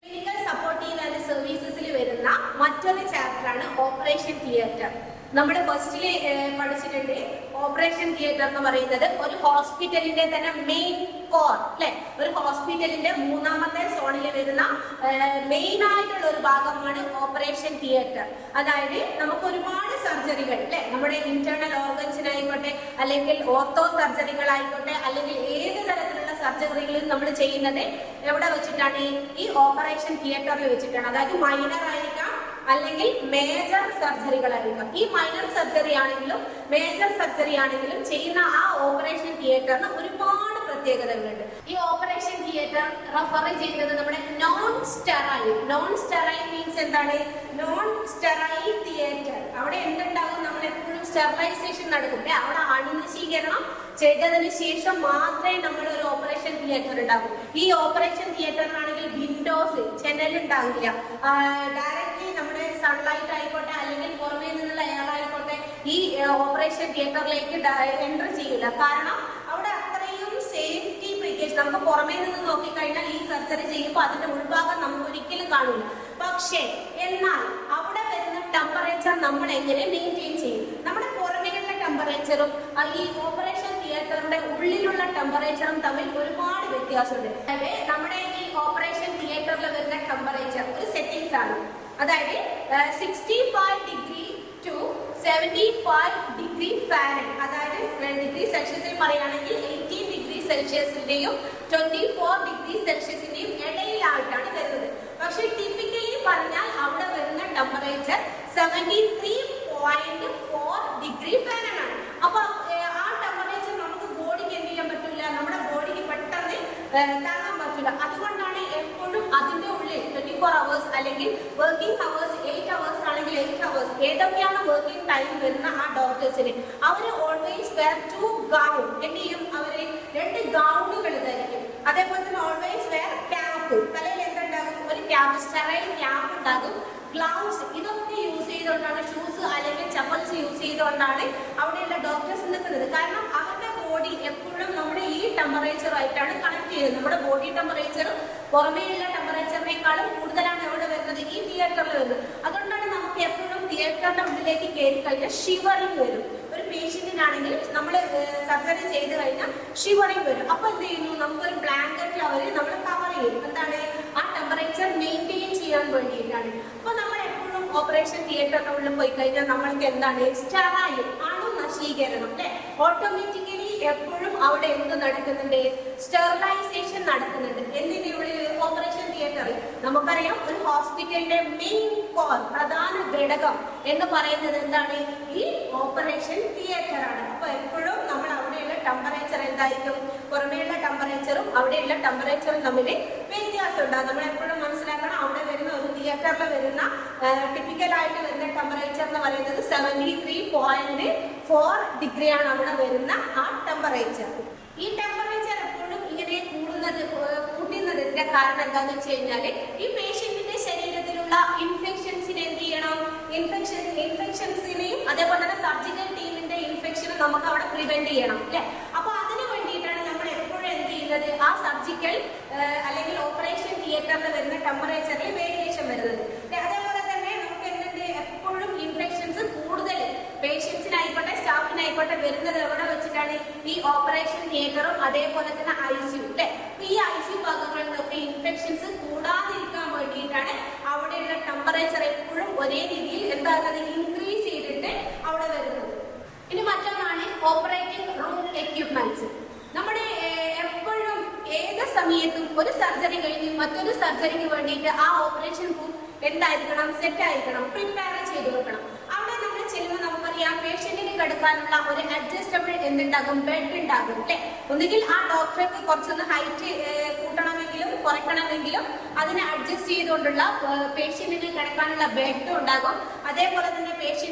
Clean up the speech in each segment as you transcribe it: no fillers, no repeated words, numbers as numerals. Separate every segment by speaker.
Speaker 1: Clinical supportive and സർവീസസിൽ വരുന്ന മറ്റൊരു ചാപ്റ്ററാണ് ഓപ്പറേഷൻ തിയേറ്റർ. നമ്മൾ ഫസ്റ്റിൽ പഠിച്ചിട്ടുണ്ട് ഓപ്പറേഷൻ തിയേറ്റർ എന്ന് പറയുന്നത് ഒരു ഹോസ്പിറ്റലിന്റെ തന്നെ മെയിൻ കോർ അല്ലെ, ഒരു ഹോസ്പിറ്റലിന്റെ മൂന്നാമത്തെ സോണിൽ വരുന്ന മെയിൻ ആയിട്ടുള്ള ഒരു ഭാഗമാണ് ഓപ്പറേഷൻ തിയേറ്റർ. അതായത് നമുക്ക് ഒരുപാട് സർജറികൾ അല്ലെ, നമ്മുടെ ഇന്റേണൽ ഓർഗൻസിനായിക്കോട്ടെ അല്ലെങ്കിൽ ഓർത്തോ സർജറികളായിക്കോട്ടെ അല്ലെങ്കിൽ ഏത് തരത്തിലുള്ള സർജറികളും നമ്മൾ ചെയ്യുന്നത് എവിടെ വെച്ചിട്ടാണ്? ഈ ഓപ്പറേഷൻ തിയേറ്ററിൽ വെച്ചിട്ടാണ്. അതായത് മൈനർ ആയിരിക്കാം അല്ലെങ്കിൽ മേജർ സർജറികളായിരിക്കും. ഈ മൈനർ സർജറി ആണെങ്കിലും മേജർ സർജറി ആണെങ്കിലും ചെയ്യുന്ന ആ ഓപ്പറേഷൻ തിയേറ്ററിന് ഒരുപാട് പ്രത്യേകതകളുണ്ട്. ഈ ഓപ്പറേഷൻ തിയേറ്റർ റെഫർ ചെയ്യുന്നത് നമ്മുടെ നോൺ സ്റ്റെറൈൽ മീൻസ് എന്താണ്? Non sterile theatre. അവിടെ എന്തുണ്ടാകും? നമ്മൾ എപ്പോഴും സ്റ്റെറിലൈസേഷൻ നടക്കും. അവിടെ അണുനശീകരണം ചെയ്തതിന് ശേഷം മാത്രമേ നമ്മൾ ഒരു ഓപ്പറേഷൻ തിയേറ്റർ ഉണ്ടാകും. ഈ ഓപ്പറേഷൻ തിയേറ്ററിനാണെങ്കിൽ വിൻഡോസ് ജനലുണ്ടാകില്ല. ഡയറക്റ്റ്ലി നമ്മുടെ സൺലൈറ്റ് ആയിക്കോട്ടെ അല്ലെങ്കിൽ പുറമേ നിന്നുള്ള എയർ ആയിക്കോട്ടെ ഈ ഓപ്പറേഷൻ തിയേറ്ററിലേക്ക് എൻ്റർ ചെയ്യില്ല. കാരണം അവിടെ അത്രയും സേഫ്റ്റി പ്രിക്കോഷൻ. നമുക്ക് പുറമേ നിന്ന് നോക്കിക്കഴിഞ്ഞാൽ ഈ സർജറി ചെയ്യുമ്പോൾ അതിന്റെ ഉൾഭാഗം നമുക്ക് ഒരിക്കലും കാണില്ല. പക്ഷേ എന്നാൽ അവിടെ വരുന്ന ടെമ്പറേച്ചർ നമ്മൾ എങ്ങനെ മെയിൻറ്റെയിൻ ചെയ്യും? നമ്മുടെ പുറമേയുള്ള ടെമ്പറേച്ചറും ഈ ഓപ്പറേഷൻ തിയേറ്ററിന്റെ ഉള്ളിലുള്ള ടെമ്പറേച്ചറും തമ്മിൽ ഒരുപാട് വ്യത്യാസമുണ്ട്. അതായത് നമ്മുടെ ഈ ഓപ്പറേഷൻ തിയേറ്ററിൽ വരുന്ന ടെമ്പറേച്ചർ ഒരു സെറ്റിംഗ്സ് ആണ്. അതായത് 65 ഡിഗ്രി ടു 75 ഡിഗ്രി ഫാരൻഹീറ്റ്, അതായത് ഡിഗ്രി സെൽഷ്യസിൽ പറയുകയാണെങ്കിൽ 18 ഡിഗ്രി സെൽഷ്യസിന്റെയും 24 ഡിഗ്രി സെൽഷ്യസിന്റെയും ഇടയിലായിട്ടാണ് വരുന്നത്. പക്ഷെ ടിപ്പിക്കലി പറഞ്ഞാൽ അവിടെ വരുന്ന ടെമ്പറേച്ചർ 73.4 ഡിഗ്രി ഫാരൻഹീറ്റ് ആണ്. അപ്പൊ ആ ടെമ്പറേച്ചർ നമുക്ക് ബോഡിക്ക് എന്ത് ചെയ്യാൻ പറ്റില്ല, നമ്മുടെ ബോഡിക്ക് പെട്ടെന്ന് താങ്ങാൻ പറ്റില്ല. അതുകൊണ്ടാണ് എപ്പോഴും അതിന്റെ ഉള്ളിൽ 24 അവേഴ്സ് അല്ലെങ്കിൽ വർക്കിംഗ് അവേഴ്സ് 8 അവേഴ്സ് ആണെങ്കിൽ 8 അവേഴ്സ് ഏതൊക്കെയാണ് വർക്കിംഗ് ടൈം വരുന്ന ആ ഡോക്ടേഴ്സിന് അവർ ഓൾവേസ് വെയർ 2 ഗൗൺ. എന്ത് ചെയ്യും? അവര് 2 ഗൗണുകൾ ധരിക്കും. അതേപോലെ തന്നെ ഓൾവേസ് വെയർ ക്യാപ്പ്. തലയിൽ എന്തുണ്ടാകും? ഒരു ക്യാപ്പ്, സ്റ്റെറൈൽ ക്യാപ്പ് ഉണ്ടാകും. ഗ്ലൗസ് ഇതൊക്കെ യൂസ് ചെയ്തുകൊണ്ടാണ്, ഷൂസ് അല്ലെങ്കിൽ ചപ്പൽസ് യൂസ് ചെയ്തുകൊണ്ടാണ് അവിടെയുള്ള ഡോക്ടേഴ്സ് നിൽക്കുന്നത്. കാരണം അവരുടെ ബോഡി എപ്പോഴും നമ്മുടെ ഈ ടെമ്പറേച്ചറുമായിട്ടാണ് കണക്ട് ചെയ്യുന്നത്. നമ്മുടെ ബോഡി ടെമ്പറേച്ചർ പുറമേയുള്ള ടെമ്പറേച്ചറിനേക്കാളും കൂടുതലാണ് എവിടെ വരുന്നത്? ഈ തിയേറ്ററിൽ വരുന്നത്. അതുകൊണ്ടാണ് നമുക്ക് എപ്പോഴും തിയേറ്ററിന്റെ ഉള്ളിലേക്ക് കയറി കഴിഞ്ഞാൽ ഷിവറിങ് വരും. ഒരു പേഷ്യന്റിനാണെങ്കിൽ നമ്മൾ സർജറി ചെയ്ത് കഴിഞ്ഞാൽ ഷിവറിങ് വരും. അപ്പൊ എന്ത് ചെയ്യുന്നു? നമുക്കൊരു ബ്ലാങ്കറ്റിൽ അവർ നമ്മൾ കവർ ചെയ്യും. എന്താണ്? ആ ടെമ്പറേച്ചർ മെയിൻറ്റെയിൻ ചെയ്യാൻ വേണ്ടിയിട്ടാണ്. അപ്പൊ നമ്മൾ എപ്പോഴും ഓപ്പറേഷൻ തിയേറ്ററിന്റെ ഉള്ളിൽ പോയി കഴിഞ്ഞാൽ നമ്മൾക്ക് എന്താണ്? സ്റ്റെറൈൽ അണുനശീകരണം അല്ലെ, ഓട്ടോമാറ്റിക്കലി എപ്പോഴും അവിടെ എന്ത് നടക്കുന്നുണ്ട്? സ്റ്റെറിലൈസേഷൻ നടക്കുന്നുണ്ട്. എന്തിന്റെ ഉള്ളിൽ? ഓപ്പറേഷൻ തിയേറ്ററിൽ. നമുക്കറിയാം ഒരു ഹോസ്പിറ്റലിന്റെ മെയിൻ കോർ, പ്രധാന ഘടകം എന്ന് പറയുന്നത് എന്താണ്? ഈ ഓപ്പറേഷൻ തിയേറ്റർ ആണ്. അപ്പൊ എപ്പോഴും നമ്മൾ അവിടെയുള്ള ടെമ്പറേച്ചർ എന്തായിരിക്കും? പുറമേയുള്ള ടെമ്പറേച്ചറും അവിടെയുള്ള ടെമ്പറേച്ചറും തമ്മിൽ വ്യത്യാസം ഉണ്ടാകും. നമ്മൾ എപ്പോഴും മനസ്സിലാക്കണം, അവിടെ വരുന്ന ഒരു തിയേറ്ററിൽ വരുന്ന ടിപ്പിക്കലായിട്ട് വരുന്ന ടെമ്പറേച്ചർ എന്ന് പറയുന്നത് 73.4 ഡിഗ്രിയാണ് അവിടെ വരുന്ന ആ ടെമ്പറേച്ചർ. ഈ ടെമ്പറേച്ചർ എപ്പോഴും ഇങ്ങനെ കൂട്ടുന്നതിന്റെ കാരണം എന്താണെന്ന് വെച്ച് കഴിഞ്ഞാല് ഈ പേഷ്യന്റിന്റെ ശരീരത്തിലുള്ള ഇൻഫെക്ഷൻസിനെ എന്ത് ചെയ്യണം? ഇൻഫെക്ഷൻസിനെയും അതേപോലെ തന്നെ സർജിക്കൽ ടീമിന്റെ ഇൻഫെക്ഷനും നമുക്ക് അവിടെ പ്രിവെന്റ് ചെയ്യണം അല്ലെ. അപ്പൊ അതിന് വേണ്ടിയിട്ടാണ് നമ്മൾ എപ്പോഴും എന്ത് ചെയ്യുന്നത്? ആ സർജിക്കൽ അല്ലെങ്കിൽ ഓപ്പറേഷൻ തിയേറ്ററിൽ വരുന്ന ടെമ്പറേച്ചറിൽ വേരിയേഷൻ വരുന്നത്. അതേപോലെ തന്നെ നമുക്ക് എന്തുണ്ട്? എപ്പോഴും ഇൻഫെക്ഷൻസ് കൂടുതൽ പേഷ്യൻസിനായിക്കോട്ടെ സ്റ്റാഫിനായിക്കോട്ടെ വരുന്നത് എവിടെ വെച്ചിട്ടാണ്? ഈ ഓപ്പറേഷൻ തിയേറ്ററും അതേപോലെ തന്നെ ICU അല്ലെ. ഈ ICU ഭാഗങ്ങളിലൊക്കെ ഇൻഫെക്ഷൻസ് കൂടാതിരിക്കാൻ വേണ്ടിയിട്ടാണ് അവിടെയുള്ള ടെമ്പറേച്ചർ എപ്പോഴും ഒരേ രീതിയിൽ എന്താകുന്നത്? ഇൻക്രീസ് ചെയ്തിട്ട് അവിടെ വരുന്നത്. ഇനി മറ്റൊന്നാണ് ഓപ്പറേറ്റിംഗ് റൂം എക്യുപ്മെന്റ്സ്. നമ്മുടെ എപ്പോഴും ഏത് സമയത്തും ഒരു സർജറി കഴിഞ്ഞ് മറ്റൊരു സർജറിക്ക് വേണ്ടിയിട്ട് ആ ഓപ്പറേഷൻ റൂം എന്തായിരിക്കണം? സെറ്റ് ആയിരിക്കണം, പ്രിപ്പയർ ചെയ്ത് വെക്കണം. അവിടെ നമ്മൾ ചെല്ലുമ്പോൾ നമുക്കറിയാം പേഷ്യന്റിന് കിടക്കാനുള്ള ഒരു അഡ്ജസ്റ്റബിൾ എന്തുണ്ടാകും? ബെഡ് ഉണ്ടാകും അല്ലെ. ഒന്നുകിൽ ആ ഡോക്ടർക്ക് കുറച്ചൊന്ന് ഹൈറ്റ് കൂട്ടണമെങ്കിലും കുറയ്ക്കണമെങ്കിലും അതിനെ അഡ്ജസ്റ്റ് ചെയ്തുകൊണ്ടുള്ള പേഷ്യന്റിന് കിടക്കാനുള്ള ബെഡ് ഉണ്ടാകും. അതേപോലെ തന്നെ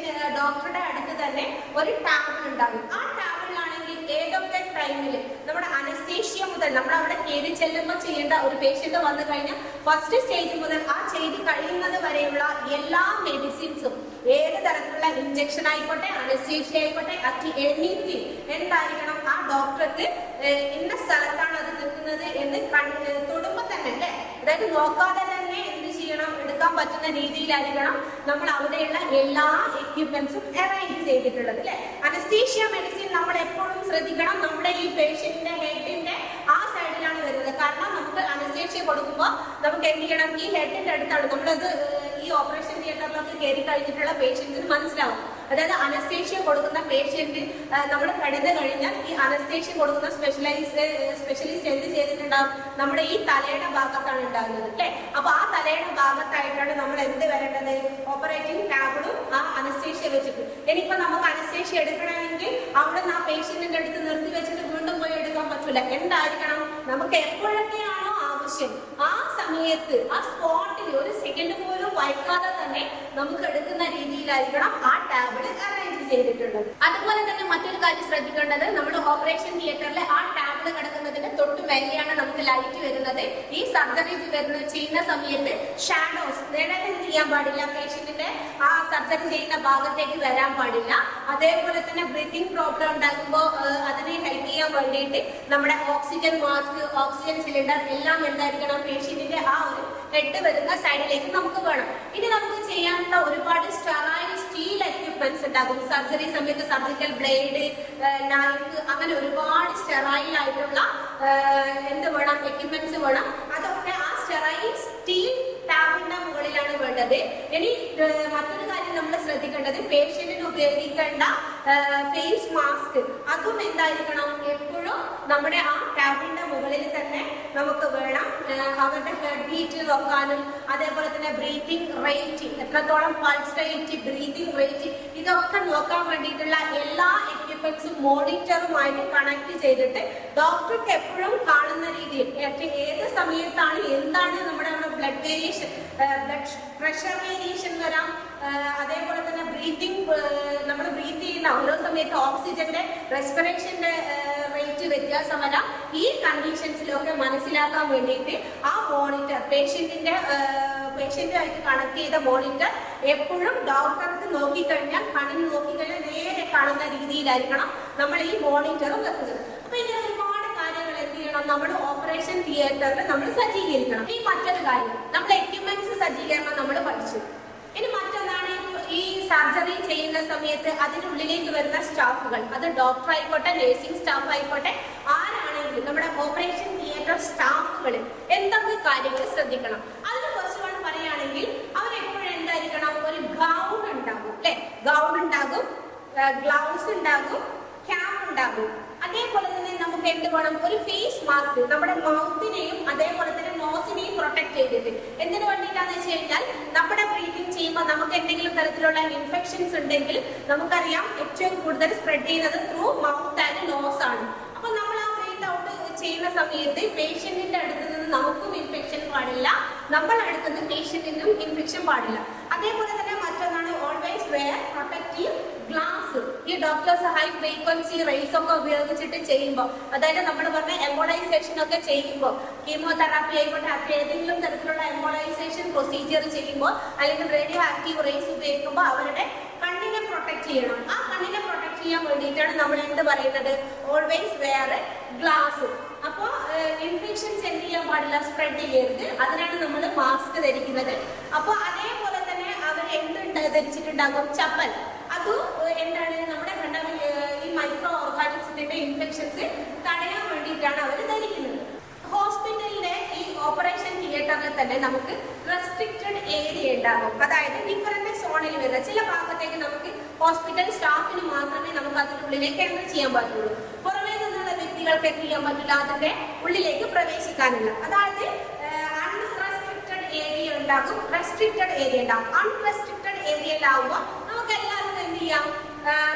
Speaker 1: ഡോക്ടറുടെ അടുത്ത് തന്നെ ഒരു ടാബിൾ ഉണ്ടാകും. ആ ടാബിളിലാണെങ്കിൽ ഏതൊക്കെ ടൈമിൽ നമ്മുടെ അനസ്തേഷ്യ മുതൽ നമ്മൾ അവിടെ കയറി ചെല്ലുമ്പോൾ ചെയ്യേണ്ട ഒരു പേഷ്യന്റ് വന്നു കഴിഞ്ഞാൽ ഫസ്റ്റ് സ്റ്റേജ് മുതൽ ആ ചെയ്ത് കഴിയുന്നത് വരെയുള്ള എല്ലാ മെഡിസിൻസും ഏത് തരത്തിലുള്ള ഇഞ്ചക്ഷൻ ആയിക്കോട്ടെ അനസ്തേഷ്യ ആയിക്കോട്ടെ എനിത്തിങ് എന്തായിരിക്കണം? ആ ഡോക്ടർക്ക് ഇന്ന സ്ഥലത്താണ് അത് നിൽക്കുന്നത് എന്ന് തൊടുമ്പോൾ തന്നെ അല്ലെ, അതായത് നോക്കാതെ തന്നെ എടുക്കാൻ പറ്റുന്ന രീതിയിലായിരിക്കണം നമ്മൾ അവിടെയുള്ള എല്ലാ എക്യുപ്മെന്റ്സും അറേഞ്ച് ചെയ്തിട്ടുള്ളത് അല്ലെ. അനസ്തീഷ്യ മെഡിസിൻ നമ്മൾ എപ്പോഴും ശ്രദ്ധിക്കണം, നമ്മുടെ ഈ പേഷ്യന്റിന്റെ ഹെഡിന്റെ ആ സൈഡിലാണ് വരുന്നത്. കാരണം നമുക്ക് അനസ്തീഷ്യ കൊടുക്കുമ്പോൾ നമുക്ക് എന്ത് ചെയ്യണം, ഈ ഹെഡിന്റെ അടുത്താണ് നമ്മളത് ഈ ഓപ്പറേഷൻ തിയേറ്ററിലൊക്കെ കയറി കഴിഞ്ഞിട്ടുള്ള പേഷ്യന്റിന് മനസ്സിലാവും. അതായത് അനസ്തേഷ്യ കൊടുക്കുന്ന പേഷ്യന്റ് നമ്മൾ കടന്നു കഴിഞ്ഞാൽ ഈ അനസ്തേഷ്യ കൊടുക്കുന്ന സ്പെഷ്യലിസ്റ്റ് എന്ത് ചെയ്തിട്ടുണ്ടാവും, നമ്മുടെ ഈ തലയുടെ ഭാഗത്താണ് ഉണ്ടാകുന്നത് അല്ലെ. അപ്പൊ ആ തലയുടെ ഭാഗത്തായിട്ടാണ് നമ്മൾ എന്ത് വരേണ്ടത്, ഓപ്പറേറ്റിംഗ് ടാബിളും ആ അനസ്തേഷ്യ വെച്ചിട്ട്. ഇനിയിപ്പോ നമുക്ക് അനസ്തേഷ്യ എടുക്കണമെങ്കിൽ അവിടെ നിന്ന് ആ പേഷ്യന്റിന്റെ അടുത്ത് നിർത്തി വെച്ചിട്ട് വീണ്ടും പോയി എടുക്കാൻ പറ്റൂല. എന്തായിരിക്കണം, നമുക്ക് എപ്പോഴൊക്കെയാണോ ആവശ്യം ആ സമയത്ത് ആ സ്പോട്ടിൽ ഒരു സെക്കൻഡ് പോലും വൈകാതെ തന്നെ നമുക്ക് എടുക്കുന്ന രീതിയിലായിരിക്കണം ആ ടാബിള് അറേഞ്ച് ചെയ്തിട്ടുള്ളത്. അതുപോലെ തന്നെ മറ്റൊരു കാര്യം ശ്രദ്ധിക്കേണ്ടത്, നമ്മൾ ഓപ്പറേഷൻ തിയേറ്ററിൽ ആ ടാബിള് കിടക്കുന്നതിന് തൊട്ട് മേലെയാണ് നമുക്ക് ലൈറ്റ് വരുന്നത്. ഈ സർജറി ചെയ്യുന്ന സമയത്ത് ഷാഡോസ് നേടാൻ ചെയ്യാൻ പാടില്ല, പേഷ്യന്റിന്റെ ആ സർജറി ചെയ്യുന്ന ഭാഗത്തേക്ക് വരാൻ പാടില്ല. അതേപോലെ തന്നെ ബ്രീത്തിങ് പ്രോബ്ലം ഉണ്ടാകുമ്പോൾ അതിനെ ഹെൽപ്പ് ചെയ്യാൻ വേണ്ടിയിട്ട് നമ്മുടെ ഓക്സിജൻ മാസ്ക്, ഓക്സിജൻ സിലിണ്ടർ എല്ലാം എന്തായിരിക്കണം, പേഷ്യന്റിന്റെ ആ ഒരു ഹെഡ് വരുന്ന സൈഡിലേക്ക് നമുക്ക് വേണം. ഇനി നമുക്ക് ചെയ്യാനുള്ള ഒരുപാട് സ്റ്റെറൈൽ സ്റ്റീൽ എക്യുപ്മെന്റ്സ് ഉണ്ടാകും സർജറി സമയത്ത്. സർജിക്കൽ ബ്ലേഡ്, നൈഫ്, അങ്ങനെ ഒരുപാട് സ്റ്റെറൈൽ ആയിട്ടുള്ള എന്ത് വേണം, എക്യുപ്മെന്റ്സ് വേണം. അതൊക്കെ ആ സ്റ്റെറൈൽ സ്റ്റീൽ ടാബിന്റെ മുകളിലാണ് വേണ്ടത്. ഇനി മറ്റൊരു കാര്യം നമ്മൾ ശ്രദ്ധിക്കേണ്ടത്, പേഷ്യന്റിന് ഉപയോഗിക്കേണ്ട ഫേസ് മാസ്ക് അതും എന്തായിരിക്കണം, എപ്പോഴും നമ്മുടെ ആ ടാബിന്റെ മുകളിൽ തന്നെ നമുക്ക് വേണം. അവരുടെ ഹെഡ് ബീറ്റ് നോക്കാനും അതേപോലെ തന്നെ ബ്രീത്തിങ് റേറ്റ്, എത്രത്തോളം പൾസ് റേറ്റ്, ബ്രീത്തിങ് റേറ്റ്, ഇതൊക്കെ നോക്കാൻ വേണ്ടിയിട്ടുള്ള എല്ലാ എക്യുപ്മെന്റ്സും മോണിറ്ററുമായിട്ട് കണക്ട് ചെയ്തിട്ട് ഡോക്ടർക്ക് എപ്പോഴും കാണുന്ന രീതിയിൽ ഏത് സമയത്താണ് എന്താണ് നമ്മുടെ blood variation, blood pressure variation വരാം. അതേപോലെ തന്നെ ബ്രീത്തിങ്, നമ്മൾ ബ്രീത്ത് ചെയ്യുന്ന ഓരോ സമയത്ത് ഓക്സിജന്റെ റെസ്പിറേഷന്റെ റേറ്റ് വ്യത്യാസം വരാം. ഈ കണ്ടീഷൻസിലൊക്കെ മനസ്സിലാക്കാൻ വേണ്ടിയിട്ട് ആ മോണിറ്റർ പേഷ്യന്റുമായിട്ട് കണക്ട് ചെയ്ത മോണിറ്റർ എപ്പോഴും ഡോക്ടർക്ക് നോക്കിക്കഴിഞ്ഞാൽ, കണ്ണിന് നോക്കിക്കഴിഞ്ഞാൽ നേരെ കാണുന്ന രീതിയിലായിരിക്കണം നമ്മൾ ഈ മോണിറ്റർ വെക്കുന്നത്. അപ്പൊ ഇങ്ങനെ ഒരുപാട് കാര്യങ്ങൾ എന്ത് ചെയ്യണം, നമ്മൾ ഓപ്പറേഷൻ തിയേറ്ററിൽ നമ്മൾ സജ്ജീകരിക്കണം. ഈ മറ്റൊരു കാര്യം, നമ്മൾ എക്യുപ്മെന്റ്സ് സജ്ജീകരണം നമ്മൾ പഠിച്ചു. ഇനി മറ്റൊന്നാണ്, ഈ സർജറി ചെയ്യുന്ന സമയത്ത് അതിനുള്ളിലേക്ക് വരുന്ന സ്റ്റാഫുകൾ, അത് ഡോക്ടർ ആയിക്കോട്ടെ, നഴ്സിംഗ് സ്റ്റാഫ് ആയിക്കോട്ടെ, ആരാണെങ്കിലും നമ്മുടെ ഓപ്പറേഷൻ തിയേറ്റർ സ്റ്റാഫുകൾ എന്തൊക്കെ കാര്യങ്ങൾ ശ്രദ്ധിക്കണം. അതിന് ഫസ്റ്റ് വൺ പറയുകയാണെങ്കിൽ അവരെപ്പോഴും എന്തായിരിക്കണം, ഒരു ഗൗൺ ഉണ്ടാകും അല്ലെ, ഗൗൺ ഉണ്ടാകും, ഗ്ലൗസ് ഉണ്ടാകും, ക്യാപ്പ് ഉണ്ടാകും. അതേപോലെ തന്നെ നമുക്ക് എന്ത് വേണം, ഒരു ഫേസ് മാസ്ക് നമ്മുടെ മൗത്തിനെയും അതേപോലെ തന്നെ നോസിനെയും പ്രൊട്ടക്ട് ചെയ്തിട്ട്. എന്തിനു വേണ്ടിയിട്ടാന്ന് വെച്ച് കഴിഞ്ഞാൽ, നമ്മുടെ ബ്രീത്തിങ് ചെയ്യുമ്പോൾ നമുക്ക് എന്തെങ്കിലും തരത്തിലുള്ള ഇൻഫെക്ഷൻസ് ഉണ്ടെങ്കിൽ നമുക്കറിയാം ഏറ്റവും കൂടുതൽ സ്പ്രെഡ് ചെയ്യുന്നത് ത്രൂ മൗത്ത് ആൻഡ് നോസ് ആണ്. അപ്പൊ നമ്മൾ ആ ബ്രീത്ത് ഔട്ട് ചെയ്യുന്ന സമയത്ത് പേഷ്യന്റിന്റെ അടുത്ത് നിന്ന് നമുക്കും ഇൻഫെക്ഷൻ പാടില്ല, നമ്മൾ അടുത്തുനിന്ന് പേഷ്യന്റിനും ഇൻഫെക്ഷൻ പാടില്ല. അതേപോലെ തന്നെ മറ്റൊന്നാണ്, ഓൾവേസ് വെയർ പ്രൊട്ടക്റ്റീവ് ഗ്ലാസ്. ഈ ഡോക്ടേഴ്സ് ഹൈ ഫ്രീക്വൻസി റേസ് ഒക്കെ ഉപയോഗിച്ചിട്ട് ചെയ്യുമ്പോൾ, അതായത് നമ്മൾ പറഞ്ഞ എംബോളൈസേഷൻ ഒക്കെ ചെയ്യുമ്പോൾ, കീമോതെറാപ്പി ആയിക്കോട്ടെ, ഏതെങ്കിലും തരത്തിലുള്ള എംബോളൈസേഷൻ പ്രൊസീജിയർ ചെയ്യുമ്പോൾ അല്ലെങ്കിൽ റേഡിയോ ആക്റ്റീവ് റേസ് ഉപയോഗിക്കുമ്പോൾ അവരുടെ കണ്ണിനെ പ്രൊട്ടക്ട് ചെയ്യണം. ആ കണ്ണിനെ പ്രൊട്ടക്ട് ചെയ്യാൻ വേണ്ടിയിട്ടാണ് നമ്മൾ എന്ത് പറയുന്നത്, ഓൾവേസ് വെയർ ഗ്ലാസ്. അപ്പോൾ ഇൻഫെക്ഷൻസ് എന്ത് ചെയ്യാൻ പാടില്ല, സ്പ്രെഡ് ചെയ്യരുത്. അതിനാണ് നമ്മൾ മാസ്ക് ധരിക്കുന്നത്. അപ്പോൾ അതേപോലെ തന്നെ അവർ എന്ത് ധരിച്ചിട്ടുണ്ടാകും, ചപ്പൽ. അത് എന്താണ്, നമ്മുടെ ഈ മൈക്രോ ഓർഗാനിസത്തിന്റെ ഇൻഫെക്ഷൻസ് തടയാൻ വേണ്ടിയിട്ടാണ് അവർ ധരിക്കുന്നത്. ഹോസ്പിറ്റലിന്റെ ഈ ഓപ്പറേഷൻ തിയേറ്ററിൽ തന്നെ നമുക്ക് റെസ്ട്രിക്റ്റഡ് ഏരിയ ഉണ്ടാകും. അതായത് ഡിഫറന്റ് സോണിൽ വരുന്ന ചില ഭാഗത്തേക്ക് നമുക്ക് ഹോസ്പിറ്റൽ സ്റ്റാഫിന് മാത്രമേ നമുക്ക് അതിനുള്ളിലേക്ക് എൻ്റർ ചെയ്യാൻ പറ്റുള്ളൂ. പുറമേ നിന്നുള്ള വ്യക്തികൾക്ക് എന്ത് ചെയ്യാൻ പറ്റില്ല, അതിന്റെ ഉള്ളിലേക്ക് പ്രവേശിക്കാനില്ല. അതായത് അൺറെസ്ട്രിക്റ്റഡ് ഏരിയ ഉണ്ടാകും, റെസ്ട്രിക്റ്റഡ് ഏരിയ ഉണ്ടാകും. അൺറെസ്ട്രിക്റ്റഡ് ഏരിയയിലാവുമ്പോൾ നമുക്ക് എല്ലാവർക്കും എന്ത് ചെയ്യാം,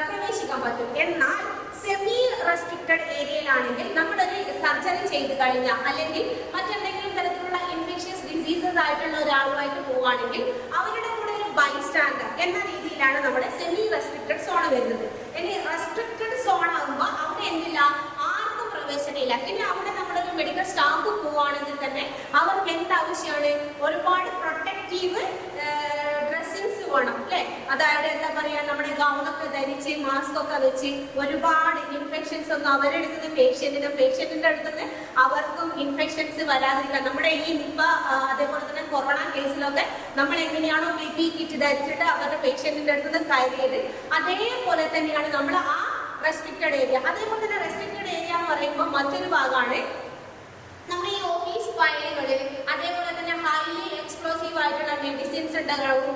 Speaker 1: പ്രവേശിക്കാൻ പറ്റും. എന്നാൽ സെമി റെസ്ട്രിക്റ്റഡ് ഏരിയയിലാണെങ്കിൽ നമ്മളൊരു സർജറി ചെയ്ത് കഴിഞ്ഞാൽ അല്ലെങ്കിൽ മറ്റെന്തെങ്കിലും തരത്തിലുള്ള ഇൻഫെക്ഷ്യസ് ഡിസീസസ് ആയിട്ടുള്ള ഒരാളുമായിട്ട് പോവുകയാണെങ്കിൽ അവരുടെ കൂടെ ഒരു ബൈസ്റ്റാൻഡർ എന്ന രീതിയിലാണ് നമ്മുടെ സെമി റെസ്ട്രിക്റ്റഡ് സോൺ വരുന്നത്. ഇനി റെസ്ട്രിക്റ്റഡ് സോൺ ആകുമ്പോൾ അവിടെ എന്തില്ല, ആർക്കും പ്രവേശനമില്ല. ഇനി അവിടെ നമ്മളൊരു മെഡിക്കൽ സ്റ്റാഫ് പോവുകയാണെങ്കിൽ തന്നെ അവർക്ക് എന്താവശ്യമാണ്, ഒരുപാട് പ്രൊട്ടക്റ്റീവ് ഡ്രസ്സിങ്സ് വേണം അല്ലെ. അതായത് എന്താ പറയാ, നമ്മുടെ ഗൗണൊക്കെ ധരിച്ച് മാസ്ക് ഒക്കെ വെച്ച് ഒരുപാട് ഇൻഫെക്ഷൻസ് ഒന്നും അവരെടുക്കുന്ന പേഷ്യന്റിന്റെ അടുത്തുനിന്ന് അവർക്കും ഇൻഫെക്ഷൻസ് വരാതിരിക്കാൻ നമ്മുടെ ഈ നിപ്പ അതേപോലെ തന്നെ കൊറോണ കേസിലൊക്കെ നമ്മൾ എങ്ങനെയാണോ PPE കിറ്റ് ധരിച്ചിട്ട് അവരുടെ പേഷ്യന്റിന്റെ അടുത്ത് നിന്ന് കയറിയത്, അതേപോലെ തന്നെയാണ് നമ്മൾ ആ റെസ്ട്രിക്റ്റഡ് ഏരിയ. അതേപോലെ തന്നെ റെസ്ട്രിക്റ്റഡ് ഏരിയ എന്ന് പറയുമ്പോൾ മറ്റൊരു ഭാഗമാണ് നമ്മുടെ ഈ ഓഫീസ് ഫയലുകളിൽ, അതേപോലെ തന്നെ ഹൈലി എക്സ്പ്ലോസീവ് ആയിട്ടുള്ള മെഡിസിൻസ് ഉണ്ടാകും,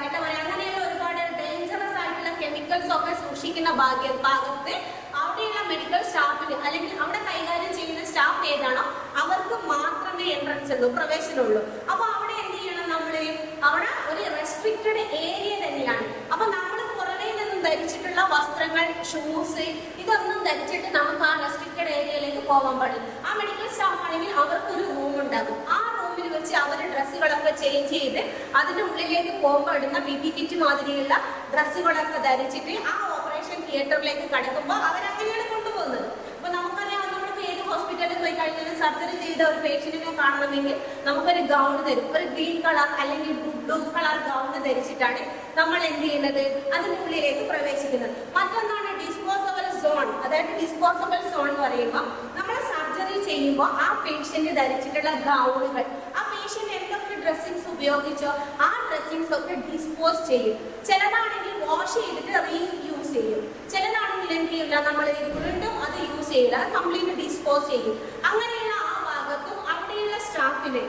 Speaker 1: എന്താ പറയുക, അങ്ങനെയുള്ള ഒരുപാട് ഡേഞ്ചറസ് ആയിട്ടുള്ള കെമിക്കൽസ് ഒക്കെ സൂക്ഷിക്കുന്ന ഭാഗത്ത് അവിടെയുള്ള മെഡിക്കൽ സ്റ്റാഫിന് അല്ലെങ്കിൽ അവിടെ കൈകാര്യം ചെയ്യുന്ന സ്റ്റാഫ് ഏതാണോ അവർക്ക് മാത്രമേ എൻട്രൻസ് ഉള്ളൂ, പ്രവേശനമുള്ളൂ. അപ്പൊ അവിടെ എന്ത് ചെയ്യണം, നമ്മള് അവിടെ ഒരു റെസ്ട്രിക്റ്റഡ് ഏരിയ തന്നെയാണ്. അപ്പൊ നമ്മൾ പുറമേ നിന്നും ധരിച്ചിട്ടുള്ള വസ്ത്രങ്ങൾ, ഷൂസ് ഇതൊന്നും ധരിച്ചിട്ട് നമുക്ക് ആ റെസ്ട്രിക്റ്റഡ് ഏരിയയിലേക്ക് പോകാൻ പാടില്ല. ആ മെഡിക്കൽ സ്റ്റാഫ് ആണെങ്കിൽ അവർക്കൊരു റൂം ഉണ്ടാകും. ആ റൂമിൽ വെച്ച് അവർ ഡ്രസ്സുകളൊക്കെ ചേഞ്ച് ചെയ്ത് അതിന്റെ ഉള്ളിലേക്ക് പോകുമ്പോൾ ഇടുന്ന PPE കിറ്റ് മാതിരിയുള്ള ഡ്രസ്സുകളൊക്കെ ധരിച്ചിട്ട് ആ ഓപ്പറേഷൻ തിയേറ്ററിലേക്ക് കടക്കുമ്പോൾ അവരങ്ങനെയാണ് കൊണ്ടുപോകുന്നത്. അപ്പൊ നമുക്കറിയാം, നമ്മളിപ്പോ ഏത് ഹോസ്പിറ്റലിൽ പോയി കഴിഞ്ഞാൽ സർജറി ചെയ്ത ഒരു പേഷ്യന്റിനെ കാണണമെങ്കിൽ നമുക്കൊരു ഗൗൺ തരും, ഒരു ഗ്രീൻ കളർ അല്ലെങ്കിൽ ബ്ലൂ കളർ ഗൗൺ ധരിച്ചിട്ടാണ് നമ്മൾ എന്ത് ചെയ്യുന്നത്, അതിനുള്ളിലേക്ക് പ്രവേശിക്കുന്നത്. മറ്റൊന്നാണ് ഡിസ്പോസബിൾ സോൺ. അതായത് ഡിസ്പോസബിൾ സോൺ എന്ന് പറയുമ്പോൾ നമ്മൾ സർജറി ചെയ്യുമ്പോൾ ആ പേഷ്യന്റ് ധരിച്ചിട്ടുള്ള ഗൗണുകൾ, ആ പേഷ്യന്റ് എന്തൊക്കെ ഡ്രസ്സിങ്സ് ഉപയോഗിച്ചോ ആ ഡ്രസ്സിങ്സ് ഒക്കെ ഡിസ്പോസ് ചെയ്യും. ചിലതാണെങ്കിൽ വാഷ് ചെയ്തിട്ട് റീയൂസ് ചെയ്യും, ചിലതാണെങ്കിൽ എന്ത് ചെയ്യില്ല, നമ്മൾ വീണ്ടും അത് യൂസ് ചെയ്യില്ല, കംപ്ലീറ്റ് ഡിസ്പോസ് ചെയ്യും. അങ്ങനെയുള്ള ആ ഭാഗത്തും അവിടെയുള്ള സ്റ്റാഫിനെ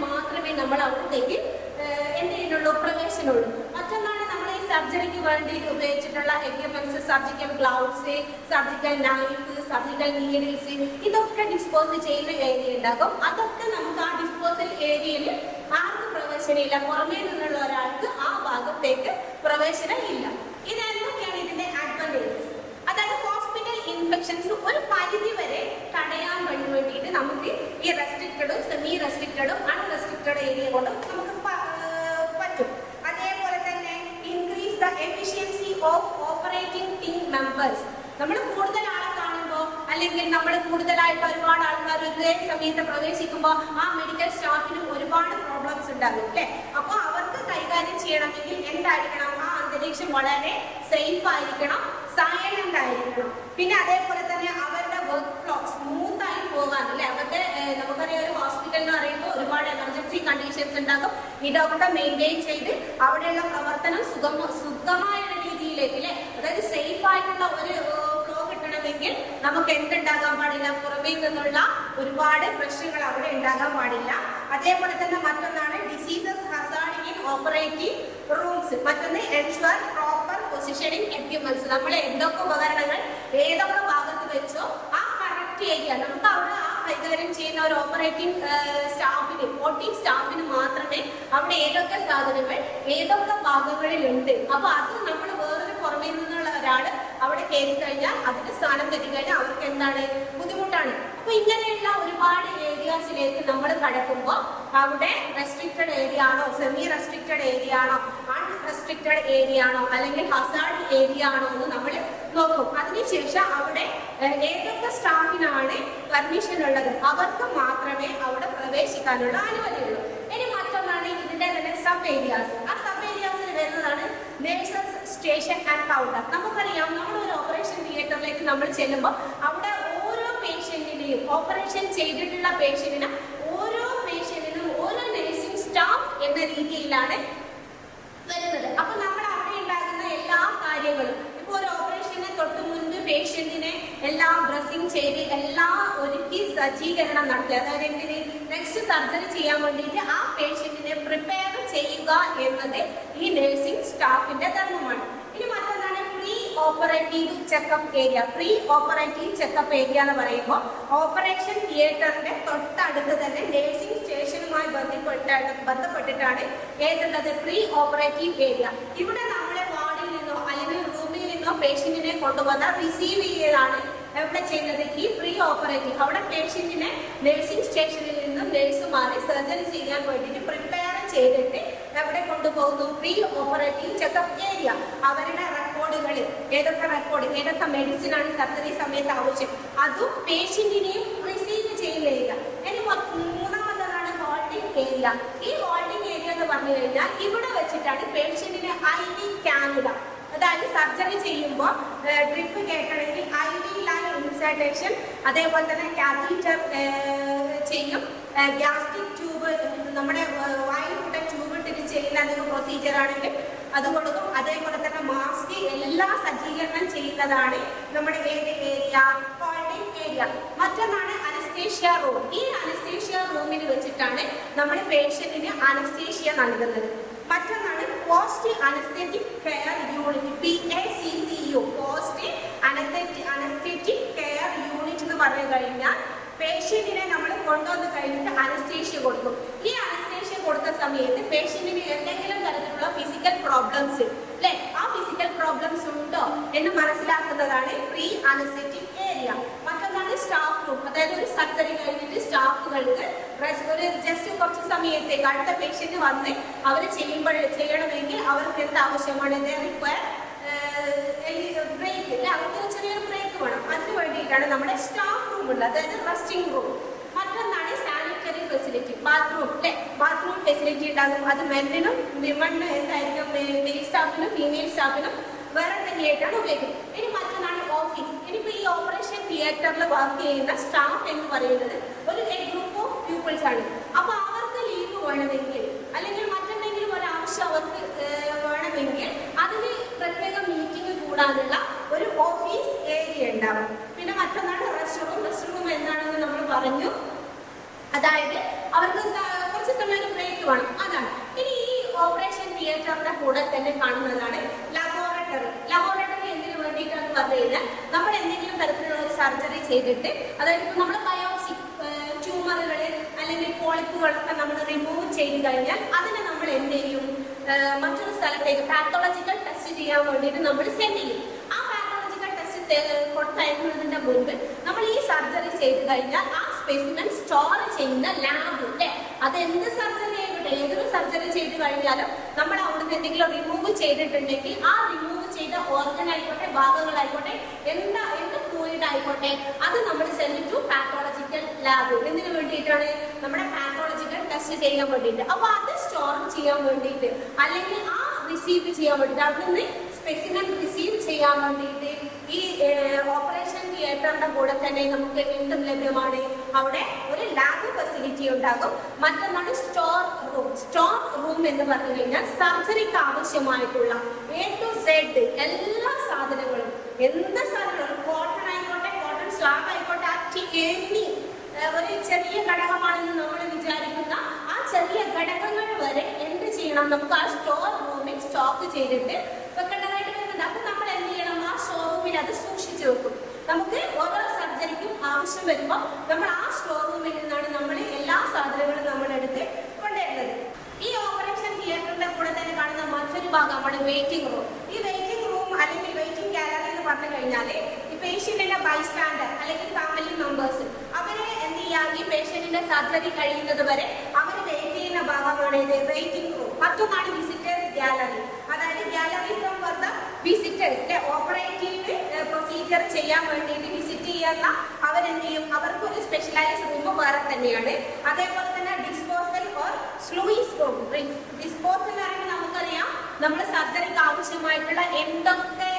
Speaker 1: മാത്രമേ നമ്മൾ അവിടത്തേക്ക് എന്ത് ചെയ്യുന്നുള്ളൂ, പ്രവേശനമുള്ളൂ. മറ്റൊന്നാണ് നമ്മൾ ഈ സർജറിക്ക് വേണ്ടി ഉപയോഗിച്ചിട്ടുള്ള equipments, surgical gloves, surgical knife, surgical needles, ഇതൊക്കെ ഡിസ്പോസ് ചെയ്യുന്ന ഏരിയ ഉണ്ടാകും. അതൊക്കെ നമുക്ക് ആ ഡിസ്പോസൽ ഏരിയയിൽ ആർക്കും പ്രവേശനമില്ല, പുറമേ നിന്നുള്ള ഒരാൾക്ക് ആ ഭാഗത്തേക്ക് പ്രവേശനം ഇല്ല. ഇതെന്തൊക്കെയാണ് ഇതിന്റെ അഡ്വാൻറ്റേജസ്? അതായത് ഹോസ്പിറ്റൽ ഇൻഫെക്ഷൻസ് ഒരു പരിധി വരെ തടയാൻ വേണ്ടിയിട്ട് നമുക്ക് ഈ റെസ്ട്രിക്റ്റഡും സെമി റെസ്ട്രിക്റ്റഡും അൺറെസ്ട്രിക്റ്റഡ് ഏരിയ കൊണ്ട് നമുക്ക് പറ്റും. അതേപോലെ തന്നെ increase the efficiency of operating team members. നമ്മൾ കൂടുതൽ ആളെ കാണുമ്പോൾ അല്ലെങ്കിൽ നമ്മൾ കൂടുതലായിട്ട് ഒരുപാട് ആൾക്കാർ ഒരേ സമയത്ത് പ്രവേശിക്കുമ്പോൾ ആ മെഡിക്കൽ സ്റ്റാഫിന് ഒരുപാട് പ്രോബ്ലംസ് ഉണ്ടാകും അല്ലേ. അപ്പൊ അവർക്ക് കൈകാര്യം ചെയ്യണമെങ്കിൽ എന്തായിരിക്കണം, ആ അന്തരീക്ഷം വളരെ സേഫ് ആയിരിക്കണം, സൈലന്റ് ആയിരിക്കണം. പിന്നെ അതേപോലെ തന്നെ അവരുടെ വർക്ക് ഫ്ലോ സ്മൂത്ത് ആയി പോകാൻ അല്ലെ. അവരുടെ നമുക്കറിയാം, ഒരു ഹോസ്പിറ്റൽ എന്ന് പറയുമ്പോൾ ഒരുപാട് എമർജൻസി കണ്ടീഷൻസ് ഉണ്ടാകും. ഇതൊക്കെ മെയിൻറ്റെയിൻ ചെയ്ത് അവിടെയുള്ള പ്രവർത്തനം സുഗമമായ രീതിയിലേക്ക് അല്ലെ, അതായത് സേഫ് ആയിട്ടുള്ള ഒരു ഫ്ലോ കിട്ടണമെങ്കിൽ നമുക്ക് എന്തുണ്ടാകാൻ പാടില്ല, പുറമേ നിന്നുള്ള ഒരുപാട് പ്രശ്നങ്ങൾ അവിടെ ഉണ്ടാകാൻ പാടില്ല. അതേപോലെ തന്നെ മറ്റൊന്നാണ് diseases Hazard in operative rooms. മറ്റൊന്ന് എൻഷുവർ പ്രോപ്പർ പൊസിഷനിങ് എക്യുപ്മെന്റ്സ്. നമ്മൾ എന്തൊക്കെ ഉപകരണങ്ങൾ ഏതൊക്കെ ഭാഗത്ത് വെച്ചോ ആ കറക്റ്റ് ഏരിയ നമുക്ക് അവിടെ ആ കൈകാര്യം ചെയ്യുന്ന ഒരു ഓപ്പറേറ്റിംഗ് സ്റ്റാഫിന്, ഓട്ടിംഗ് സ്റ്റാഫിന് മാത്രമേ അവിടെ ഏതൊക്കെ സാധനങ്ങൾ ഏതൊക്കെ ഭാഗങ്ങളിലുണ്ട്. അപ്പൊ അത് നമ്മൾ വേറൊരു പുറമേ നിന്നുള്ള ഒരാള് അവിടെ കയറി കഴിഞ്ഞാൽ അതിന്റെ സ്ഥാനം തെറ്റിക്കഴിഞ്ഞാൽ അവർക്ക് എന്താണ് ബുദ്ധിമുട്ടാണ്. അപ്പൊ ഇങ്ങനെയുള്ള ഒരുപാട് ഏരിയാസിലേക്ക് നമ്മൾ കടക്കുമ്പോൾ അവിടെ റെസ്ട്രിക്റ്റഡ് ഏരിയ ആണോ, സെമി റെസ്ട്രിക്റ്റഡ് ഏരിയ ആണോ, അൺറെസ്ട്രിക്റ്റഡ് ഏരിയ ആണോ, അല്ലെങ്കിൽ ഹസാർഡ് ഏരിയ ആണോ എന്ന് നമ്മൾ നോക്കും. അതിനുശേഷം അവിടെ ഏതൊക്കെ സ്റ്റാഫിനാണ് പെർമിഷൻ ഉള്ളത് അവർക്ക് മാത്രമേ അവിടെ പ്രവേശിക്കാനുള്ള അനുമതിയുള്ളൂ. ഇനി മറ്റൊന്നാണ് ഇതിന്റെ തന്നെ സബ് ഏരിയാസ്. ആ സബ് ഏരിയാസിൽ വരുന്നതാണ് നേഴ്സസ് സ്റ്റേഷൻ ആൻഡ് കൗണ്ടർ. നമുക്കറിയാം, നമ്മൾ ഒരു ഓപ്പറേഷൻ തിയേറ്ററിലേക്ക് നമ്മൾ ചെല്ലുമ്പോൾ അവിടെ ഓരോ പേഷ്യന്റിനെയും, ഓപ്പറേഷൻ ചെയ്തിട്ടുള്ള പേഷ്യന്റിന് ഓരോ പേഷ്യന്റിനും ഓരോ നേഴ്സിംഗ് സ്റ്റാഫ് എന്ന രീതിയിലാണ് വരുന്നത്. അപ്പൊ നമ്മൾ അവിടെ ഉണ്ടാകുന്ന എല്ലാ കാര്യങ്ങളും, ഇപ്പൊ ഒരു ഓപ്പറേഷന് തൊട്ട് മുൻപ് പേഷ്യന്റിനെ എല്ലാം ഡ്രസ്സിങ് ചെയ്ത് എല്ലാം ഒരുക്കി സജ്ജീകരണം നടത്തി, അതായത് എന്തിന് നെക്സ്റ്റ് സർജറി ചെയ്യാൻ വേണ്ടിയിട്ട് ആ പേഷ്യന്റിനെ പ്രിപ്പയർ ചെയ്യുക എന്നത് ഈ നഴ്സിംഗ് സ്റ്റാഫിന്റെ ധർമ്മമാണ്. ഇനി മറ്റൊന്നാണ് pre operative checkup area. Pre operative checkup area എന്ന് പറയുമ്പോൾ ഓപ്പറേഷൻ തിയേറ്ററിന്റെ തൊട്ടടുത്ത് തന്നെ നഴ്സിംഗ് സ്റ്റേഷനുമായി ബന്ധപ്പെട്ടിട്ടാണ് ഏതുള്ളത്, പ്രീ ഓപ്പറേറ്റീവ് ഏരിയ. ഇവിടെ നമ്മളെ വാർഡിൽ നിന്നോ അല്ലെങ്കിൽ റൂമിൽ നിന്നോ പേഷ്യന്റിനെ കൊണ്ടുവന്ന റിസീവ് ചെയ്യലാണ് എവിടെ ചെയ്യുന്നത്, ഈ പ്രീ ഓപ്പറേറ്റീവ്. അവിടെ പേഷ്യന്റിനെ നഴ്സിംഗ് സ്റ്റേഷനിൽ നിന്നും നഴ്സുമാരെ സർജറി ചെയ്യാൻ വേണ്ടിയിട്ട് പ്രിപ്പയർ ചെയ്തിട്ട് എവിടെ കൊണ്ടുപോകുന്നു, പ്രീ ഓപ്പറേറ്റീവ് ചെക്കപ്പ് ഏരിയ. അവരുടെ റെക്കോർഡുകൾ, ഏതൊക്കെ മെഡിസിൻ ആണ് സർജറി സമയത്ത് ആവശ്യം, അതും പേഷ്യന്റിനെയും റിസീവ് ചെയ്യുന്ന ഏരിയ. ഇനി മൂന്നാമതാണ് ഹോൾഡിംഗ് ഏരിയ. ഈ ഹോൾഡിംഗ് ഏരിയ എന്ന് പറഞ്ഞു കഴിഞ്ഞാൽ ഇവിടെ വെച്ചിട്ടാണ് പേഷ്യന്റിനെ IV കാനുല, അതായത് സർജറി ചെയ്യുമ്പോൾ ഡ്രിപ്പ് കേൾക്കണമെങ്കിൽ IV ലൈൻ ഇൻസർട്ടേഷൻ, അതേപോലെ തന്നെ കാത്തീറ്റർ ഗ്യാസ്ട്രിക് ട്യൂബ് നമ്മുടെ വായിൽ കൂടെ ട്യൂബ് ഇട്ടിട്ട് ചെയ്യുന്ന എന്തെങ്കിലും പ്രൊസീജിയർ ആണെങ്കിൽ അത് കൊടുക്കും. അതേപോലെ തന്നെ മാസ്ക് എല്ലാ സജ്ജീകരണം ചെയ്യുന്നതാണ് നമ്മുടെ ഏരിയ ഹോൾഡിംഗ് ഏരിയ. മറ്റൊന്നാണ് അനസ്തേഷ്യ റൂം. ഈ അനസ്തേഷ്യ റൂമിൽ വെച്ചിട്ടാണ് നമ്മുടെ പേഷ്യന്റിന് അനസ്തേഷ്യ നൽകുന്നത്. മറ്റൊന്നാണ് post anaesthetic care unit, PACCU, post anaesthetic care unit എന്ന് പറഞ്ഞു കഴിഞ്ഞാൽ പേഷ്യന്റിനെ നമ്മൾ കൊണ്ടുവന്ന് കഴിഞ്ഞിട്ട് അനസ്തേഷ്യ കൊടുക്കും. ഈ അനസ്തേഷ്യ കൊടുത്ത സമയത്ത് പേഷ്യന്റിന് എന്തെങ്കിലും തരത്തിലുള്ള ഫിസിക്കൽ പ്രോബ്ലംസ് അല്ലെ, ആ ഫിസിക്കൽ പ്രോബ്ലംസ് ഉണ്ടോ എന്ന് മനസ്സിലാക്കുന്നതാണ് പ്രീ അനസ്തെറ്റിക് ഏരിയ. മറ്റൊന്നാണ് സ്റ്റാഫ് റൂം. അതായത് ഒരു സർജറി കഴിഞ്ഞിട്ട് സ്റ്റാഫുകൾക്ക് ഒരു ജസ്റ്റ് കുറച്ച് സമയത്തേക്ക് അടുത്ത പേഷ്യന്റ് വന്ന് അവർ ചെയ്യണമെങ്കിൽ അവർക്ക് എന്ത് ആവശ്യമാണ്, ബ്രേക്ക് അല്ലെ, അവർക്ക് ചെറിയൊരു ബ്രേക്ക് വേണം. അതിന് വേണ്ടിയിട്ടാണ് നമ്മുടെ സ്റ്റാഫ് റൂം ഉള്ളത്, അതായത് റെസ്റ്റിംഗ് റൂം. മറ്റൊന്നാണ് സാനിറ്ററി ഫെസിലിറ്റി, ബാത്റൂം അല്ലെ, ബാത്റൂം ഫെസിലിറ്റി ഉണ്ടാകും. അത് മെന്നിനും വിമണിനും എന്തായിരിക്കും, മെയിൽ സ്റ്റാഫിനും ഫീമെയിൽ സ്റ്റാഫിനും വേറെ തന്നെയായിട്ടാണ് ഉപയോഗിക്കുന്നത്. ഇനി മറ്റൊന്നാണ് ഓഫീസ്. ഇനിയിപ്പോൾ ഈ ഓപ്പറേഷൻ തിയേറ്ററിൽ വർക്ക് ചെയ്യുന്ന സ്റ്റാഫ് എന്ന് പറയുന്നത് ഒരു ഗ്രൂപ്പ് ഓഫ് പീപ്പിൾസ് ആണ്. അപ്പൊ അവർക്ക് ലീവ് വേണമെങ്കിൽ അല്ലെങ്കിൽ മറ്റെന്തെങ്കിലും ഒരു ആവശ്യം അവർക്ക് വേണമെങ്കിൽ അതിന് പ്രത്യേക മീറ്റിംഗ് കൂടാനുള്ള ഒരു ഓഫീസ് ഏരിയ ഉണ്ടാവും. പിന്നെ മറ്റൊന്നാണ് റെസ്റ്റ് റൂം. റെസ്റ്റ് റൂം എന്താണെന്ന് നമ്മൾ പറഞ്ഞു, അതായത് അവർക്ക് കുറച്ച് സമയം ബ്രേക്ക് വേണം, അതാണ്. ഇനി ഈ ഓപ്പറേഷൻ തിയേറ്ററിന്റെ കൂടെ തന്നെ കാണുന്നതാണ് ലബോറട്ടറി. ലബോറട്ടറി എന്തിനു വേണ്ടിയിട്ടാണ് പറഞ്ഞു കഴിഞ്ഞാൽ നമ്മൾ എന്തെങ്കിലും തരത്തിലുള്ള ഒരു സർജറി ചെയ്തിട്ട്, അതായത് ഇപ്പൊ നമ്മൾ ബയോപ്സി ട്യൂമറുകൾ അല്ലെങ്കിൽ പോളിപ്പുകളൊക്കെ നമ്മൾ റിമൂവ് ചെയ്ത് കഴിഞ്ഞാൽ അതിനെ നമ്മൾ എന്ത് ചെയ്യും, മറ്റൊരു സ്ഥലത്തേക്ക് പാത്തോളജിക്കൽ ടെസ്റ്റ് ചെയ്യാൻ വേണ്ടിയിട്ട് നമ്മൾ സെൻഡ് ചെയ്യും. ആ പാത്തോളജിക്കൽ ടെസ്റ്റ് കൊടുത്തയക്കുന്നതിന്റെ മുൻപ് നമ്മൾ ഈ സർജറി ചെയ്ത് കഴിഞ്ഞാൽ ആ സ്പെസിമെൻ സ്റ്റോർ ചെയ്യുന്ന ലാബ് അല്ലെ, അത് എന്ത് സർജറി ആയിക്കോട്ടെ, ഏതൊരു സർജറി ചെയ്ത് കഴിഞ്ഞാലും നമ്മൾ അവിടുന്ന് എന്തെങ്കിലും റിമൂവ് ചെയ്തിട്ടുണ്ടെങ്കിൽ ആ റിമൂവ് ചെയ്ത ഓർഗൻ ആയിക്കോട്ടെ, ഭാഗങ്ങളായിക്കോട്ടെ, എന്ത് ഫ്ലൂയിഡ് ആയിക്കോട്ടെ, അത് നമ്മൾ സെൻഡ് ടു പാത്തോളജിക്കൽ ലാബ്. എന്തിനു വേണ്ടിയിട്ടാണ്, നമ്മുടെ പാത്തോളജിക്കൽ ടെസ്റ്റ് ചെയ്യാൻ വേണ്ടിയിട്ട്. അപ്പൊ അത് സ്റ്റോർ ചെയ്യാൻ വേണ്ടിയിട്ട് അല്ലെങ്കിൽ ആ റിസീവ് ചെയ്യാൻ വേണ്ടിയിട്ട്, അവിടുന്ന് സ്പെസിമെൻ റിസീവ് ചെയ്യാൻ വേണ്ടിയിട്ട് ഈ ഓപ്പറേഷൻ തിയേറ്ററിന്റെ കൂടെ തന്നെ നമുക്ക് എന്തും ലഭ്യമാണ്, അവിടെ ഒരു ലാബ് ഫെസിലിറ്റി ഉണ്ടാകും. മറ്റൊന്നാണ് സ്റ്റോർ റൂം. സ്റ്റോർ റൂം എന്ന് പറഞ്ഞു കഴിഞ്ഞാൽ സർജറിക്ക് ആവശ്യമായിട്ടുള്ള A to Z എല്ലാ സാധനങ്ങളും, എന്ത് സാധനങ്ങളും, കോട്ടൺ ആയിക്കോട്ടെ, കോട്ടൺ സ്ലാബ് ആയിക്കോട്ടെ, ഒരു ചെറിയ ഘടകമാണെന്ന് നമ്മൾ വിചാരിക്കുന്ന ആ ചെറിയ ഘടകങ്ങൾ വരെ എന്ത് ചെയ്യണം, നമുക്ക് ആ സ്റ്റോർ റൂമിൽ സ്റ്റോക്ക് ചെയ്തിട്ട് വെക്കേണ്ടതായിട്ട് വരുന്നുണ്ട്. അപ്പൊ നമ്മൾ എന്ത് ചെയ്യണം, ആ സ്റ്റോർ റൂമിൽ അത് സൂക്ഷിച്ചു വെക്കും. നമുക്ക് ഓരോ സർജറിക്കും ആവശ്യം വരുമ്പോൾ നമ്മൾ ആ സ്റ്റോർ റൂമിൽ നിന്നാണ് നമ്മൾ എല്ലാ സാധനങ്ങളും നമ്മളെടുത്ത് കൊണ്ടുവരുന്നത്. ഈ ഓപ്പറേഷൻ തിയേറ്ററിന്റെ കൂടെ തന്നെ കാണുന്ന മറ്റൊരു ഭാഗമാണ് വെയിറ്റിംഗ് റൂം. ഈ വെയിറ്റിംഗ് റൂം അല്ലെങ്കിൽ വെയിറ്റിംഗ് ഗാലറി എന്ന് പറഞ്ഞു കഴിഞ്ഞാൽ ഈ പേഷ്യന്റിന്റെ ബൈസ്റ്റാൻഡർ അല്ലെങ്കിൽ ഫാമിലി മെമ്പേഴ്സ് അവരെ എന്ത് ചെയ്യാം, ഈ പേഷ്യന്റിന്റെ സർജറി കഴിയുന്നത് വരെ അവർ വെയിറ്റ് ചെയ്യുന്ന ഭാഗമാണ് ഇത് വെയിറ്റിംഗ് റൂം. മറ്റൊന്നാണ് വിസിറ്റേഴ്സ് ഗാലറി. അതായത് gallery from for the visitors, operative procedure ചെയ്യാൻ വേണ്ടിയിട്ട് വിസിറ്റ് ചെയ്യുന്ന അവരെന്ത് ചെയ്യും, അവർക്കൊരു സ്പെഷ്യലൈസ് റൂം വേറെ തന്നെയാണ്. അതേപോലെ തന്നെ disposal or sluice room. Disposal ആണെങ്കിൽ നമുക്കറിയാം, നമ്മൾ സർജറിക്ക് ആവശ്യമായിട്ടുള്ള എന്തൊക്കെ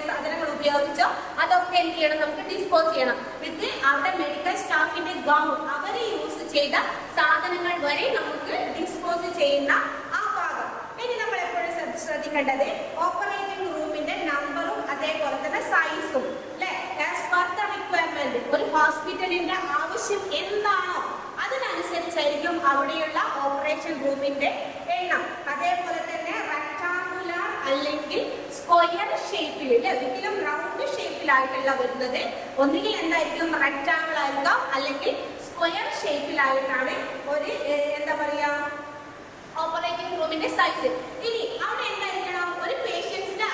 Speaker 1: സാധനങ്ങൾ ഉപയോഗിച്ചോ അതൊക്കെ എന്ത് ചെയ്യണം, നമുക്ക് ഡിസ്പോസ് ചെയ്യണം. വിത്ത് അവിടെ മെഡിക്കൽ സ്റ്റാഫിന്റെ ഗൗൺ, അവര് യൂസ് ചെയ്ത സാധനങ്ങൾ വരെ നമുക്ക് ഡിസ്പോസ് ചെയ്യുന്ന ആ ഭാഗം. ഇനി നമ്മൾ എപ്പോഴും ശ്രദ്ധിക്കേണ്ടത് ഓപ്പറേറ്റിംഗ് റൂമിന്റെ നമ്പറും അതേപോലെ തന്നെ സൈസും അല്ലെ, ആസ് പെർ ദ റിക്വയർമെന്റ്. ഒരു ഹോസ്പിറ്റലിന്റെ ആവശ്യം എന്താണോ അതിനനുസരിച്ചായിരിക്കും അവിടെയുള്ള ഓപ്പറേഷൻ റൂമിന്റെ എണ്ണം. അതേപോലെ തന്നെ റെക്ടാങ്കുലർ അല്ലെങ്കിൽ സ്ക്വയർ ഷേപ്പിൽ, ഒരിക്കലും റൗണ്ട് ഷേപ്പിലായിട്ടല്ല വരുന്നത്. ഒന്നുകിൽ എന്തായിരിക്കും, റെക്ടാങ്കിൾ ആയിരിക്കാം അല്ലെങ്കിൽ സ്ക്വയർ ഷേപ്പിലായിട്ടാണ് ഒരു എന്താ പറയാ ഓപ്പറേറ്റിംഗ് റൂമിന്റെ സൈസ്. ഇനി അവിടെ എന്തായിരിക്കണം, ഒരു പേഷ്യൻസിന്റെ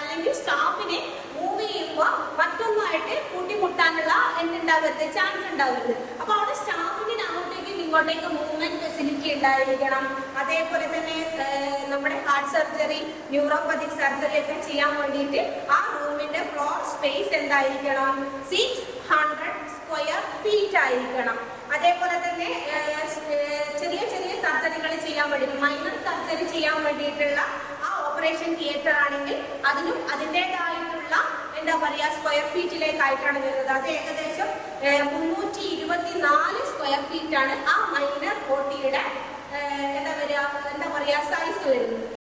Speaker 1: അല്ലെങ്കിൽ സ്റ്റാഫിനെ മൂവ് ചെയ്യുമ്പോൾ മറ്റൊന്നായിട്ട് കൂട്ടിമുട്ടാനുള്ള എന്തുണ്ടാവരുത്, ചാൻസ് ഉണ്ടാവരുത്. അപ്പൊ അവിടെ സ്റ്റാഫിന് അങ്ങോട്ടേക്കും ഇങ്ങോട്ടേക്ക് മൂവ്മെന്റ് ഫെസിലിറ്റി ഉണ്ടായിരിക്കണം. അതേപോലെ തന്നെ നമ്മുടെ ഹാർട്ട് സർജറി, ന്യൂറോപ്പതിക് സർജറി ഒക്കെ ചെയ്യാൻ വേണ്ടിയിട്ട് ആ റൂമിന്റെ ഫ്ലോർ സ്പേസ് എന്തായിരിക്കണം, 600 സ്ക്വയർ ഫീറ്റ് ആയിരിക്കണം. അതേപോലെ തന്നെ ചെറിയ ചെറിയ സർജറികൾ ചെയ്യാൻ വേണ്ടി, മൈനർ സർജറി ചെയ്യാൻ വേണ്ടിയിട്ടുള്ള ആ ഓപ്പറേഷൻ തിയേറ്റർ ആണെങ്കിൽ അതിനും അതിൻ്റെതായിട്ടുള്ള എന്താ പറയാ സ്ക്വയർ ഫീറ്റിലേക്കായിട്ടാണ് വരുന്നത്. അത് ഏകദേശം 324 സ്ക്വയർ സ്ക്വയർ ഫീറ്റ് ആണ് ആ മൈനർ OTയുടെ എന്താ വരിക